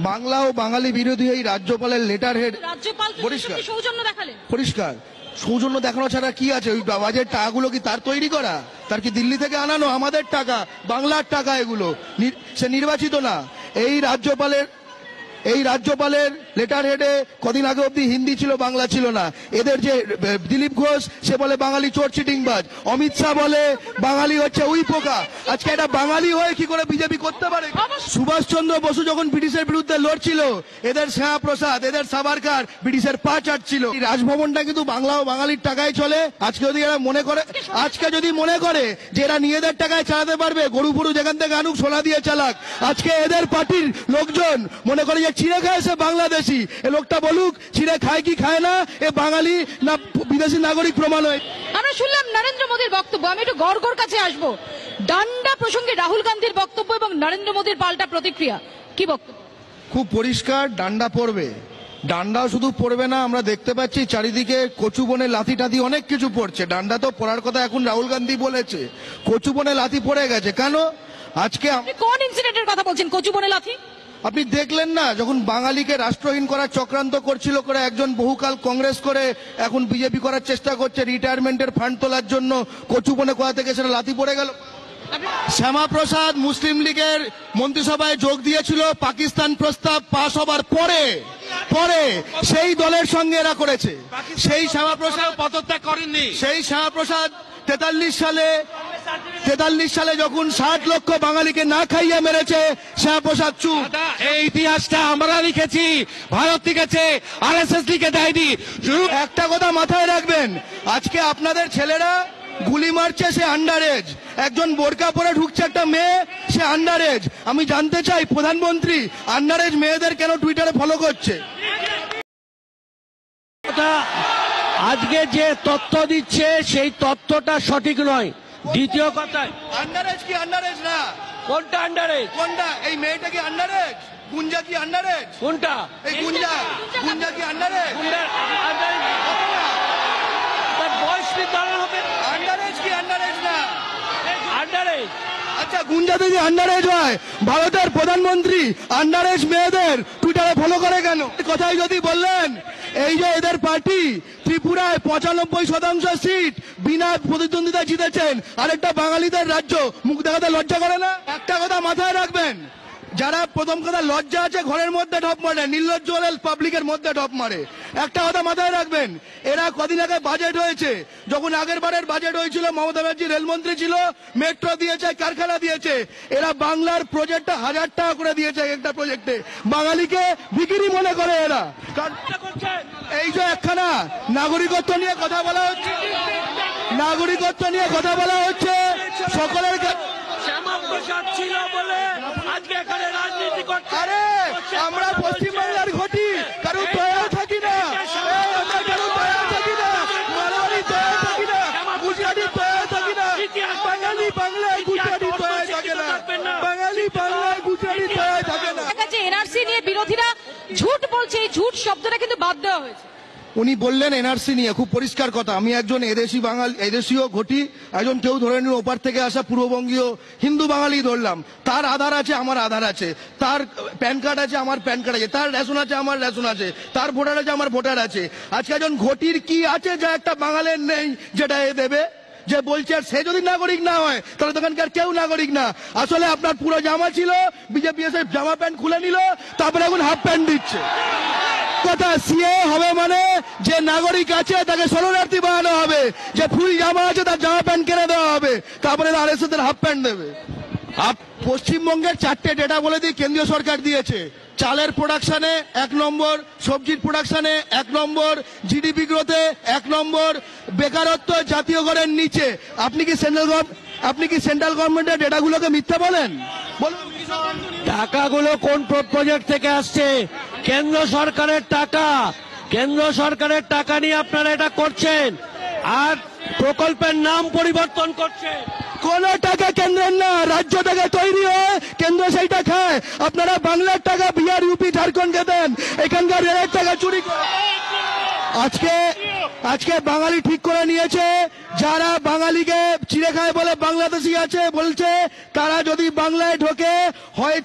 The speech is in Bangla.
বাংলা ও বাঙালি বিরোধী এই রাজ্যপালের লেটার হেড রাজ্যপাল পরিষ্কার সৌজন্য দেখালেন। পরিষ্কার সৌজন্য দেখানো ছাড়া কি আছে? ওই বাজেট টাকাগুলো কি তার তৈরি করা? তার কি দিল্লি থেকে আনানো? আমাদের টাকা, বাংলার টাকা এগুলো। সে নির্বাচিত না। এই রাজ্যপালের লেটার হেডে কদিন আগে অব্দি হিন্দি ছিল, বাংলা ছিল না। এদের যে দিলীপ ঘোষ, সে বলে বাঙালি চোর চিটিংবাজ। অমিত শাহ বলে বাঙালি হচ্ছে উই পোকা। আজকে এটা বাঙালি হয়ে কি করে বিজেপি করতে পারে? সুভাষচন্দ্র বসু যখন ব্রিটিশের বিরুদ্ধে লড়ছিল, এদের শ্যামাপ্রসাদ, এদের সাভারকার ব্রিটিশের পা চাটছিল। রাজভবনটা কিন্তু বাংলা ও বাঙালির টাকায় চলে। আজকে যদি এরা মনে করে যে এরা নিজেদের টাকায় চালাতে পারবে, গরু ফরু যেখান থেকে আনুক, সোনা দিয়ে চালাক। আজকে এদের পার্টির লোকজন মনে করে যে চিড়ে খায় সে বাংলাদেশি। এ লোকটা বলুক চিড়ে খায় কি খায় না, এ বাঙালি না বিদেশি নাগরিক প্রমাণ হয়। আমরা শুনলাম নরেন্দ্র মোদীর বক্তব্য। আমি একটু গড়গড় কাছে আসবো। ডান্ডা প্রসঙ্গে রাহুল গান্ধীর বক্তব্য এবং নরেন্দ্র মোদীর পাল্টা প্রতিক্রিয়া, কি বক্তব্য? খুব পরিষ্কার, ডান্ডা পড়বে। ডান্ডাও শুধু পড়বে না, আমরা দেখতে পাচ্ছি চারিদিকে কচু বনে লাথি টাথি অনেক কিছু পড়ছে। ডান্ডা তো পড়ার কথা এখন রাহুল গান্ধী বলেছে, কচু বনে লাথি পড়ে গেছে। কেন? আজকে কোন ইনসিডেন্টের কথা বলছেন? কচু বনে লাথি আপনি দেখলেন না, যখন বাঙালিকে রাষ্ট্রহীন করার চক্রান্ত করছিল করে একজন, বহুকাল কংগ্রেস করে এখন বিজেপি করার চেষ্টা করছে রিটায়ারমেন্টের ফান্ড তোলার জন্য, কচুবনে কোথা থেকে সেটা লাথি পড়ে গেল। শ্যামাপ্রসাদ মুসলিম লীগের মন্ত্রিসভায় যোগ দিয়েছিল পাকিস্তান প্রস্তাব পাশ হবার পরে সেই দলের সঙ্গে এরা করেছে। সেই শ্যামাপ্রসাদ পদত্যাগ করেননি। সেই শ্যামাপ্রসাদ 43 সালে যখন 60 লক্ষ বাঙালিকে না খাইয়ে মেরেছে, শ্যামাপ্রসাদ চুপ। এই ইতিহাসটা আমরা লিখেছি, ভারত লিখেছে, আরএসএস লিখে দেয়নি। একটা কথা মাথায় রাখবেন, আজকে আপনাদের ছেলেরা গুলি মারছে, সে আন্ডার এজ। একজন বোরকা পরে ঢুকছে একটা মেয়ে, সে আন্ডার এজ। আমি জানতে চাই প্রধানমন্ত্রী আন্ডার এজ মেয়েদের কেন টুইটারে ফলো করছে? আজকে যে তথ্য দিচ্ছে সেই তথ্যটা সঠিক নয়। দ্বিতীয় কথা, আন্ডার এজ কি আন্ডার এজ না? কোনটা আন্ডার এজ? কোনটা? এই মেয়েটা কি আন্ডার এজ? গুঞ্জা কি আন্ডার এজ? কোনটা? এই গুঞ্জা কি আন্ডার এজ? তার বয়স নির্ধারণ হবে। আন্ডার এজ কি আন্ডার এজ না? Under age. আচ্ছা, গুঞ্জা যদি আন্ডার এজ হয়, ভারতের প্রধানমন্ত্রী আন্ডার এজ মেয়েদের টুইটারে ফলো করে কেন? কথাই যদি বললেন, এই যে এদের পার্টি ত্রিপুরায় 95% সিট বিনা প্রতিদ্বন্দ্বিতায় জিতেছেন, আরেকটা বাঙালিদের রাজ্য, মুখ দেখাতে লজ্জা করে না? একটা কথা মাথায় রাখবেন, যারা প্রথম কথা লজ্জা আছে ঘরের মধ্যে ঢপ মারে, নির্লজ্জ হলে পাবলিকের মধ্যে ঢপ মারে। একটা কথা মাথায় রাখবেন, এরা কদিন আগে বাজেট হয়েছে, যখন আগের বারের বাজেট হয়েছিল মমতা ব্যানার্জি রেলমন্ত্রী ছিল, মেট্রো দিয়েছে, কারখানা দিয়েছে। এরা বাংলার প্রজেক্টটা 1000 টাকা করে দিয়েছে একটা প্রজেক্টে। বাঙালিকে ভিখিরি মনে করে এরা। এই যে একখানা নাগরিকত্ব নিয়ে কথা বলা হচ্ছে, সকলের শ্যামাপ্রসাদ ছিল বলে আজকে এখানে রাজনীতি করছে। আরে আমরা পশ্চিমবাংলার ঘটি, কারণ দয়া থাকি না, মারোয়ারি দয়া থাকি না, গুজরাটি দয়া থাকি না, বাঙালি বাংলায় গুজরাটি দয়া থাকে না, বাঙালি বাংলায় গুজরাটি দয়া থাকে না। এনআরসি নিয়ে বিরোধীরা ঝুট বলছে, এই ঝুট শব্দটা কিন্তু বাদ দেওয়া হয়েছে। উনি বললেন এনআরসি নিয়ে, খুব পরিষ্কার কথা, আমি একজন এদেশীয় ঘটি, একজন কেউ ধরে নিন ওপার থেকে আসা পূর্ববঙ্গীয় হিন্দু বাঙালি ধরলাম, তার আধার আছে আমার আধার আছে, তার প্যান কার্ড আছে আমার প্যান কার্ড আছে, তার রেশন আছে আমার রেশন আছে, তার ভোটার আছে আমার ভোটার আছে। আজকে একজন ঘটির কি আছে যা একটা বাঙালির নেই, যেটা এ দেবে? যে বলছে আর সে যদি নাগরিক না হয় তাহলে দোকানকার কেউ নাগরিক না। আসলে আপনার পুরো জামা ছিল, বিজেপি এসে জামা প্যান্ট খুলে নিল, তারপরে এখন হাফ প্যান্ট দিচ্ছে। কথা সিএ হবে মানে যে নাগরিক আছে তাকে শরণার্থী বানানো হবে, যে ফুল জামা আছে তার জামা প্যান্ট কিনে দেওয়া হবে, তারপরে আরএসএস হাফ প্যান্ট দেবে। পশ্চিমবঙ্গের 4টে ডেটা বলে দিই কেন্দ্রীয় সরকার দিয়েছে। চালের প্রোডাকশনে 1 নম্বর, সবজির প্রোডাকশনে 1 নম্বর, জিডিপি গ্রোথে 1 নম্বর, বেকারত্ব জাতীয় গড়ের নিচে। আপনি কি সেন্ট্রাল গভর্নমেন্টের ডেটাগুলোকে মিথ্যা বলেন? টাকাগুলো কোন প্রজেক্ট থেকে আসছে? কেন্দ্র সরকারের টাকা। কেন্দ্র সরকারের টাকা নিয়ে আপনারা এটা করছেন, আর প্রকল্পের নাম পরিবর্তন করছেন। কোন টাকা কেন্দ্রের না, রাজ্য থেকে তৈরি হয়, কেন্দ্র সেইটা খায়। আপনারা বাংলার টাকা বিহার, ইউপি, ঝাড়খণ্ডকে দেন, এখানকার রেলের টাকা চুরি করে। আজকে বাঙালি ঠিক করে নিয়েছে, যারা বাঙালিকে চিড়ে খায় বলে বাংলাদেশি আছে বলছে, তারা যদি বাংলায় ঢোকে হয়